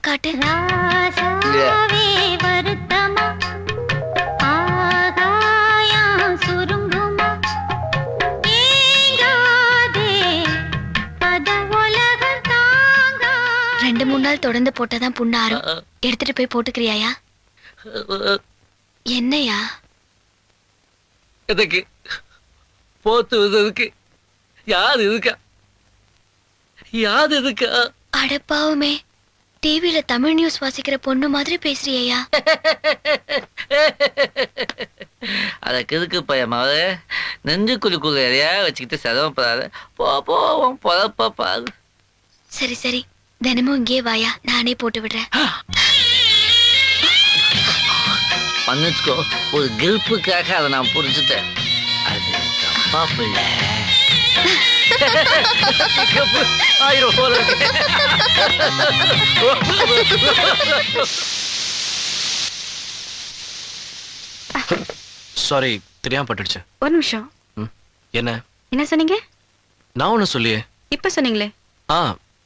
காட்டு. ரெண்டு மூணு நாள் தொடர்ந்து போட்டாதான் புண்ணு ஆறும். எடுத்துட்டு போய் போட்டுக்கிறியாயா? என்னையா எதுக்கு போத்துவதற்கு? யாரு இருக்கா? யாரு இருக்கா? அடப்பாவுமே, டிவில தமிழ் நியூஸ் வாசிக்கிற பொண்ணு மாதிரி பேசுறியா? அதுக்கு எதுக்கு பயமாவது? நெஞ்சு குழுக்குள்ள எதையா வச்சுக்கிட்டு சிரமப்படாத. போவோம் பொழப்ப பாரு. சரி சரி, தினமும் இங்கே வாயா, நானே போட்டு விடுறேன். மன்னிச்சுக்கோ, ஒரு கில்ப்புக்காக அதை நான் புரிஞ்சுட்டேன். அது தப்பா பிள்ளை. ஆயிரம் போல சாரி, தெரியாம பட்டுடுச்சு. ஒரு நிமிஷம். என்ன என்ன சொன்னீங்க? நான் ஒண்ணு சொல்லியே. இப்ப சொன்னீங்களே.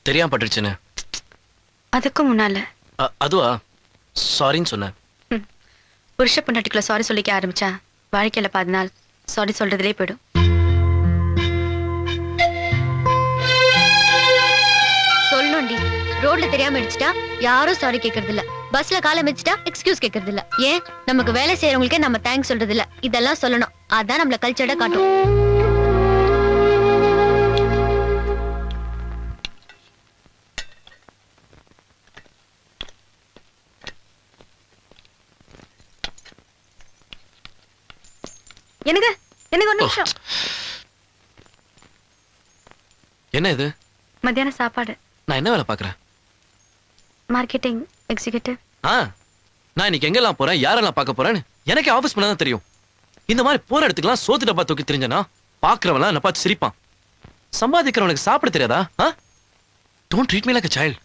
தெரியாம பட்டுடுச்சுன்னு. அதுக்கும் முன்னால அதுவா? சாரின்னு சொன்னேன். புருஷ பொண்டாட்டிக்குள்ள சாரி சொல்லிக்க ஆரம்பிச்சா வாழ்க்கையில 10 நாள் சாரி சொல்றதுலே போயிடும். சொல்லணும்டி, ரோட்ல தெரியாம அடிச்சிட்டா யாரும் சாரி கேக்குறது இல்ல. பஸ்ல காலை மிதிச்சிட்டா எக்ஸ்கியூஸ் கேக்குறது இல்ல. ஏன் நமக்கு வேலை செய்யறவங்களுக்கே நம்ம தேங்க்ஸ் சொல்றது இல்ல. இதெல்லாம் சொல்லணும். அதான் நம்மள கல்ச்சர்டா காட்டும். எனக்கு எனக்கு ஒரு நிமிஷம். என்ன இது? மத்தியான சாப்பாடு. நான் என்ன வேலை பாக்குறேன்? Marketing executive. நான் இன்னைக்கு எங்கெல்லாம் போறேன், யாரெல்லாம் பார்க்க போறேன்னு எனக்கு ஆபீஸ் பண்ணதான் தெரியும். இந்த மாதிரி போற இடத்துக்குலாம் சோத்து டப்பா தூக்கி தெரிஞ்சனா பாக்குறவன்லாம் என்ன பார்த்து சிரிப்பான். சம்பாதிக்கிறவனுக்கு சாப்பிட தெரியாதா? Don't treat me like a child.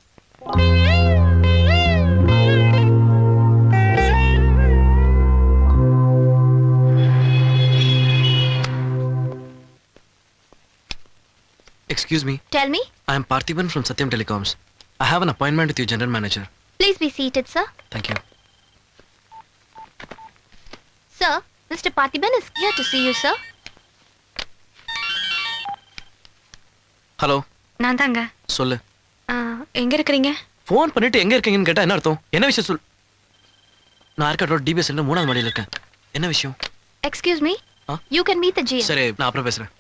Excuse me. Tell me. I am Parthiban from Satyam Telecoms. I have an appointment with your general manager. Please be seated, sir. Thank you. Sir, Mr. Parthiban is here to see you, sir. Hello. நான் தாங்க. சொல்லு. எங்க இருக்கீங்க? Phone பண்ணிட்டு எங்க இருக்கீங்கன்னு கேட்டா என்ன அர்த்தம்? என்ன விஷயம் சொல். நான் ஆர்காட் ரோட் டிபிஎஸ்ல 3ஆவது மாடியில இருக்கேன். என்ன விஷயம்? Excuse me. You can meet the GM. சரி, நான் அப்புறம் பேசுறேன்.